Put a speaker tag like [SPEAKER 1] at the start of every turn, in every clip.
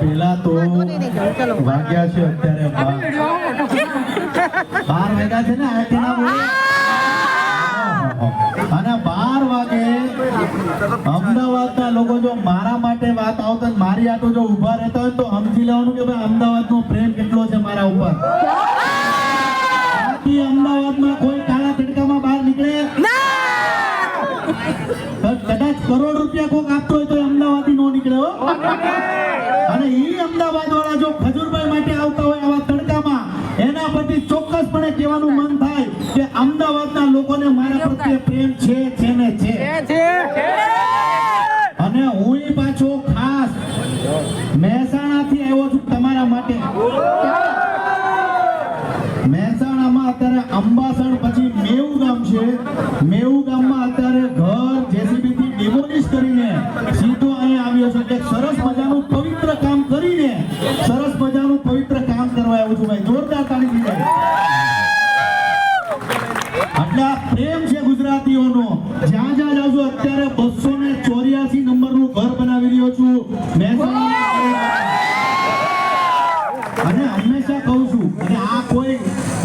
[SPEAKER 1] પેલા તો વાગ્યા છે અત્યારે 12 વાગ્યા છે ને અને 12 વાગે અમદાવાદના લોકો જો મારા માટે વાત આવતા મારી આટો જો ઉભા રહેતા હોય તો સમજી લેવાનું કે ભાઈ અમદાવાદનો પ્રેમ કેટલો છે મારા ઉપર. અમદાવાદમાં કોઈ કાળા તડકામાં બહાર નીકળે કદાચ કરોડ રૂપિયા કોક આપતો હોય તો અમદાવાદી નો નીકળે હો. અને ઈ અમદાવાદ વાળા જો ખજૂરભાઈ માટે આવતા હોય આવા તડકામાં એના પરથી ચોક્કસપણે કહેવાનું મન થાય કે અમદાવાદના લોકોને મારા પ્રત્યે પ્રેમ છે ને છે. અને હું પાછો ખાસ મહેસાણાથી આવ્યો છું તમારા માટે. મહેસાણામાં અત્યારે અંબાસણ પછી મેવું ગામ છે. મેવું ગામમાં અત્યારે ઘર જેસીબી થી ડિમોલિશ કરીને સીધો અહીંયા આવ્યો છે. એક સરસ મજાનું પવિત્ર કામ કરીને સરસ મજાનું પવિત્ર કામ કરવા આવ્યો છું ભાઈ. જોરદાર તાળી દીધી. એટલે આ પ્રેમ છે ગુજરાતીઓનો. જ્યાં જ્યાં જાઉં છું અત્યારે 284 નંબરનું ઘર બનાવી રહ્યો છું મહેસાણા. અને હંમેશા કહું છું, અને આ કોઈ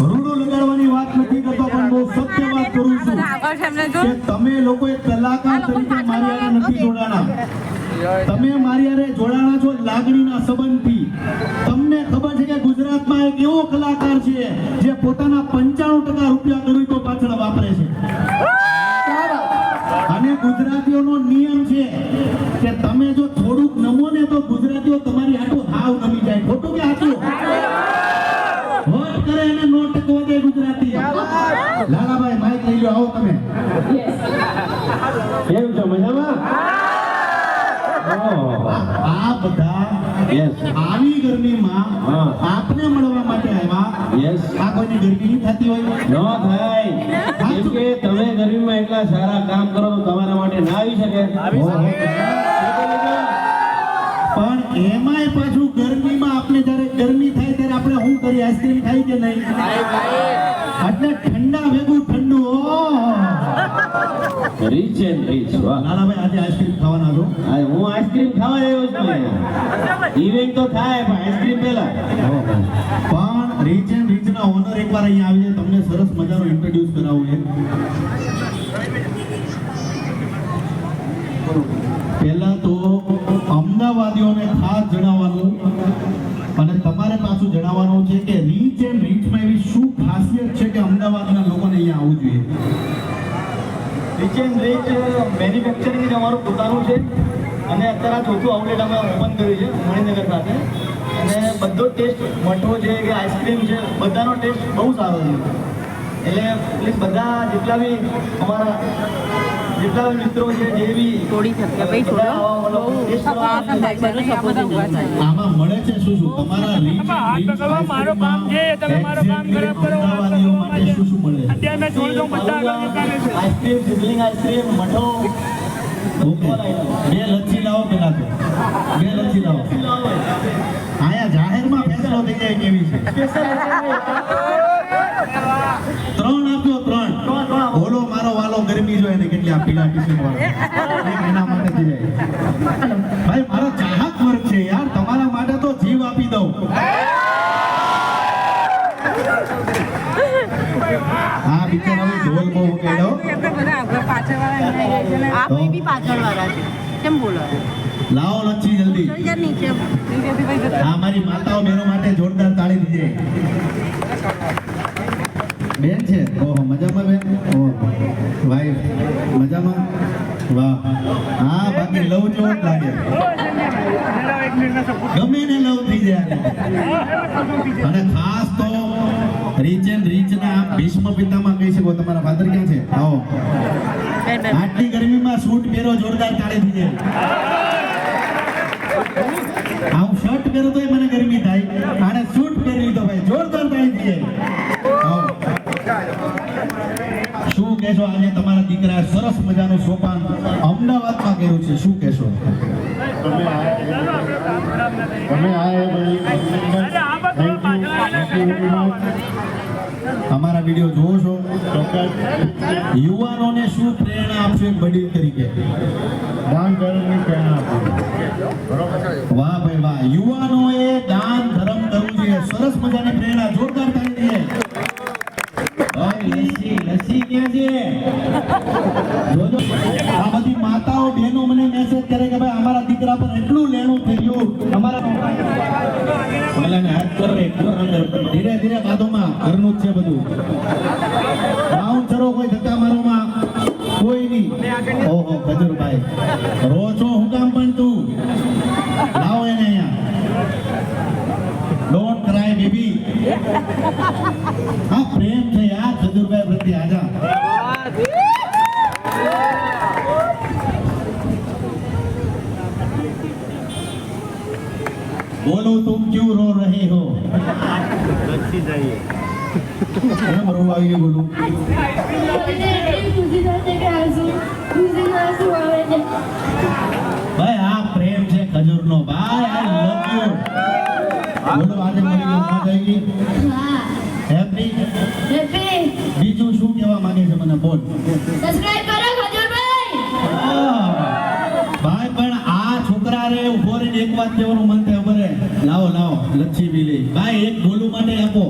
[SPEAKER 1] રૂડું લગાડવાની વાત નથી કરતો, પણ બહુ સત્ય વાત કરું છું કે તમે લોકો એક કલાકાર તરીકે મારી હારે નથી જોડાણા. તમે મારી હારે જોડાણા છો લાગણીના સંબંધથી. તમને ખબર છે કે ગુજરાતમાં એક એવો કલાકાર છે જે પોતાના 95% રૂપિયા ગરીબો પાછળ વાપરે છે. અને ગુજરાતીઓનો નિયમ છે કે તમે જો થોડુંક નમો ને તો ગુજરાતીઓ તમારી હાટું હાવ નમી જાય. ખોટું કે સાચું? વોટ કરે અને નો ટકવા દે ગુજરાતી. લાલાભાઈ માઈક લઈ લો, આવો તમે. કેમ છો, મજામાં? આ બધા આવી ગરમીમાં આપને મળવા માટે આવ્યા. આ કોઈની ગરમી નહીં થતી હોય?
[SPEAKER 2] ન થાય. કેમ કે તમે ગરમીમાં એટલા સારા કામ કરો તો તમારા માટે ના આવી શકે.
[SPEAKER 1] પણ એમાંય પાછું ગરમીમાં આપણે જ્યારે ગરમી થાય ત્યારે આપણે શું કરીએ? આઈસ્ક્રીમ ખાઈ કે નહીં? એટલે ઠંડા ભેગું ઠંડુ.
[SPEAKER 2] Rich and rich. વાહ
[SPEAKER 1] નાનાભાઈ, આજે આઈસ્ક્રીમ ખાવાના છો?
[SPEAKER 2] હા, હું આઈસ્ક્રીમ ખાવા આવ્યો છું. ઇવેન્ટ તો થાય પણ આઈસ્ક્રીમ પહેલા.
[SPEAKER 1] પણ રીચ એન્ડ રીચના ઓનર એકવાર અહીંયા આવી જાય, તમને સરસ મજાનો ઇન્ટ્રોડ્યુસ કરાવું છે. પહેલા તો અમદાવાદીઓને ખાસ જણાવવાનું અને તમારે પાછું જણાવવાનું છે કે રીચ એન્ડ રીચમાં એવી શું ખાસિયત છે કે અમદાવાદના લોકોને અહીંયા આવવું જોઈએ?
[SPEAKER 3] રીચ એન્ડ રીચ મેન્યુફેક્ચરિંગ જ અમારું પોતાનું છે અને અત્યારે આ ચોથું આઉટલેટ અમે ઓપન કર્યું છે મણિનગર ખાતે. અને બધો ટેસ્ટ મઠો છે કે આઈસ્ક્રીમ છે, બધાનો ટેસ્ટ બહુ સારો છે. એટલે પ્લીઝ બધા જેટલા બી અમારા જેટલા બી મિત્રો છે જે બી
[SPEAKER 4] થોડી શક્ય ભાઈ છોડો
[SPEAKER 1] આમાં મળે છે શું શું? તમારા રીચ
[SPEAKER 5] મારો કામ છે, તમે મારો કામ ખરાબ કરો.
[SPEAKER 1] અમદાવાદીઓ માટે શું શું મળે?
[SPEAKER 5] અત્યારે મેં જોઈ દઉં બધા આગળ કામે છે.
[SPEAKER 3] આઈસ્ક્રીમ, સિઝલિંગ આઈસ્ક્રીમ, મઠો.
[SPEAKER 1] ઓકે, બે લચ્છી લાવો પેલા તો. બે લચ્છી લાવો. આયા જાહેરમાં ફેસલો થઈ જાય કેવી છે? ત્રણ આપજો, ત્રણ. બોલો મારો વાલો ગરમી જોઈએ ને કેટલી આ પીળા ટી-શર્ટ વાળો. એક એના માટે થઈ જાય. ભાઈ મારો ચાહક વર્ગ છે યાર, તમારા માટે તો જીવ આપી દઉં. હા બિચારા હવે ઢોલ બહુ વગાડ્યો.
[SPEAKER 4] આ કોઈ બી પાછળવાળા છે. કેમ બોલો?
[SPEAKER 1] લાવો લચ્છી જલ્દી.
[SPEAKER 4] નીચે નીચેથી ભાઈ જતા.
[SPEAKER 1] હા મારી માતાઓ બહેનો માટે જોરદાર તાળી દીજે. બેન છે? ઓહો, મજામાં બેન? ઓહો, વાઈફ મજામાં? વાહ. હા બાકી લવ જેવો જ લાગે. ગમે ને લવ થઈ જાય. અને ખાસ તો રીચ એન્ડ રીચના ભીષ્મ પિતામાં કહી શકો. તમારા ફાધર ક્યાં છે? આવો. આટલી ગરમીમાં સૂટ પહેરો, જોરદાર તાળી દીજે. હું શર્ટ પહેરો તોય મને ગરમી થાય, આને સૂટ પહેરી લીધો ભાઈ, જોરદાર તાળી દીજે. આવો. શું કહેશો? આજે તમારા દીકરા સરસ મજાનું સોપાન અમદાવાદમાં કર્યું છે, શું કહેશો? અમારા વિડીયો જોવો છો? યુવાનોને શું પ્રેરણા આપશો એક વડીલ તરીકે?
[SPEAKER 6] દાન કરવાની પ્રેરણા આપો.
[SPEAKER 1] વાહ ભાઈ વાહ. યુવાનોએ દાન ધર્મ કરવું જોઈએ. સરસ મજાની પ્રેરણા, જોરદાર તાળી દીજે. લસ્સી ક્યાં છે? જોજો આ બધી માતાઓ બહેનો મને મેસેજ કરે કે ભાઈ અમારા દીકરા પર એટલું લેણું થઈ ગયું. અમારા ઓલાને હાથ કર રે, ધીરે ધીરે બાદોમાં ઘરનું જ છે બધું. બાઉન્સરો કોઈ ધક્કા મારોમાં કોઈ નહીં. ઓહો ખજૂરભાઈ, રો છો હું કામ પણ તું? લાવો એને અહીંયા. Don't cry baby. હા પ્રેમ છે યાર ખજૂરભાઈ પ્રત્યે. આજા बोलो तुम क्यों रो रहे हो? કેમ રો આવી ગયું બોલું? ભાઈ આ પ્રેમ છે ખજૂરનો. ભાઈ આઈ લવ યુ. બોલો આજે મળી ગયું, મજા આવી ગઈ? હેપી? બીજું શું કહેવા માંગે છે છે મને બોલ.
[SPEAKER 7] સબસ્ક્રાઇબ કરો ખજૂરભાઈ.
[SPEAKER 1] ભાઈ પણ આ છોકરા રે ઉભો રહીને એક વાત કહેવાનું મન થાય બરે. લાવો લાવો લચ્છી બી લે ભાઈ, એક બોલું માટે આપો.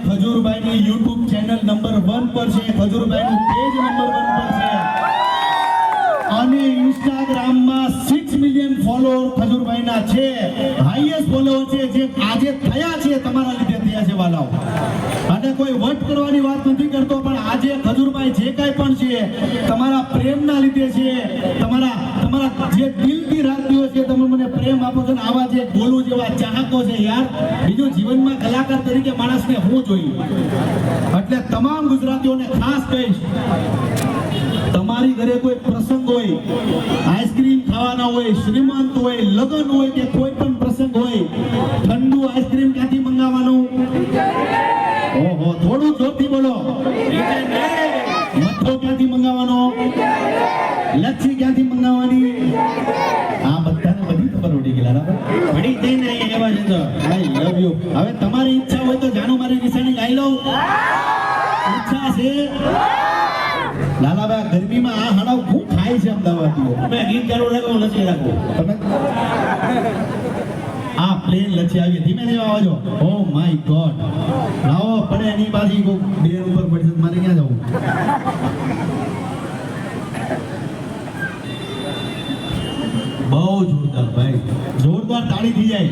[SPEAKER 1] ખજૂરભાઈની YouTube ચેનલ નંબર 1 પર છે, ખજૂરભાઈનું પેજ નંબર 1 પર છે અને ઇન્સ્ટાગ્રામમાં 6 મિલિયન ફોલોઅર ખજૂરભાઈના છે. હાઈએસ્ટ ફોલોઅર છે જે આજે થયા છે તમારા લીધે થયા છે વાલાઓ. અને કોઈ વટ કરવાની વાત નથી કરતો, પણ આજે ખજૂરભાઈ જે કાંઈ પણ છે તમારા પ્રેમના લીધે છે. તમારા જે દિલથી રાત દિવસ છે તમે મને પ્રેમ આપો છો ને આવા જે બોલું જેવા ચાહકો છે યાર. બીજું જીવનમાં કલાકાર તરીકે માણસને હું જોઈ. એટલે તમામ ગુજરાતીઓને ખાસ કહીશ, તમારી ઘરે કોઈ પ્રસંગ હોય, આઈસ્ક્રીમ ખાવાના હોય, શ્રીમંત હોય, લગ્ન હોય કે કોઈ પણ પ્રસંગ હોય, ઠંડુ આઈસ્ક્રીમ ક્યાંથી મંગાવવાનું? ઓહો, થોડું જોરથી બોલો. મઠો ક્યાંથી મંગાવવાનો? લચ્છી ક્યાંથી મંગાવવાની? આ બધાને બધી ખબર પડી ગઈ બરાબર. પડી જઈ ને એવા છે તો આઈ લવ યુ. હવે તમારી ઈચ્છા હોય તો જાણો મારી નિશાની ગાઈ લઉં. ઈચ્છા છે લાલાભાઈ? ગરમીમાં આ હાડાવ ખૂબ ખાય છે અમદાવાદીઓ.
[SPEAKER 2] તમે ગીત ચાલુ રાખો, હું લચ્છી રાખું.
[SPEAKER 1] તમે આ પ્લેન લચ્છી આવી, ધીમે ધીમે આવજો. ઓ માય ગોડ, લાવો પડે એની બાજી કો બેર ઉપર પડશે મારે ક્યાં જવું? બહુ જોરદાર ભાઈ, જોરદાર તાળી થઈ જાય.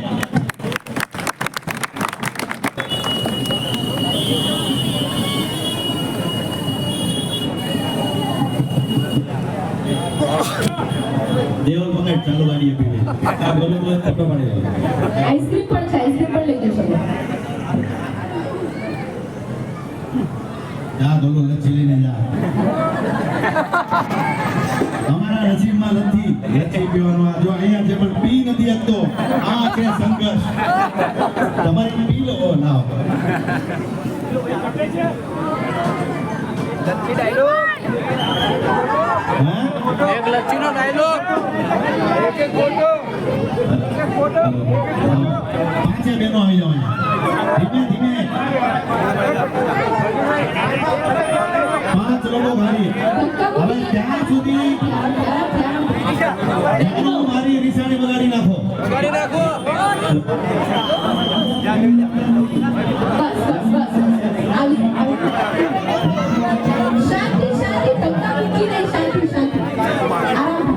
[SPEAKER 1] દેવલ પકડ ચાલુ ગાડી આપી દે. આ બોલો બોલો થપ્પા પાડી દે.
[SPEAKER 7] આઈસ્ક્રીમ પણ છે, આઈસ્ક્રીમ પણ લઈ જશો.
[SPEAKER 1] જા દોલો લચ્છી લઈને જા. અમારા નસીબમાં નથી લચ્છી પીવાનું. આ જો અહીંયા છે પણ પી નથી શકતો. આ છે સંઘર્ષ. તમારે પી લો. લાવ
[SPEAKER 5] એક લચ્છીનો ડાયલોગ, એક ફોટો.
[SPEAKER 1] પાંચે બહેનો આવી જાઓ અહીંયા. ધીમે ધીમે 5 લોકો ખાલી. હવે ત્યાં સુધી જાનું મારી રીસાણી બગાડી નાખો.
[SPEAKER 7] શાંતિ શાંતિ, ધક્કા મૂકી નહીં. શાંતિ શાંતિ, આરામ.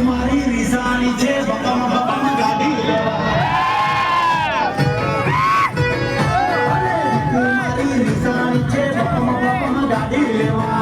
[SPEAKER 1] મારી રીસાણી છે બપમ ગાડી લેવા. મારી રીસાણી છે બપમ ગાડી લેવા.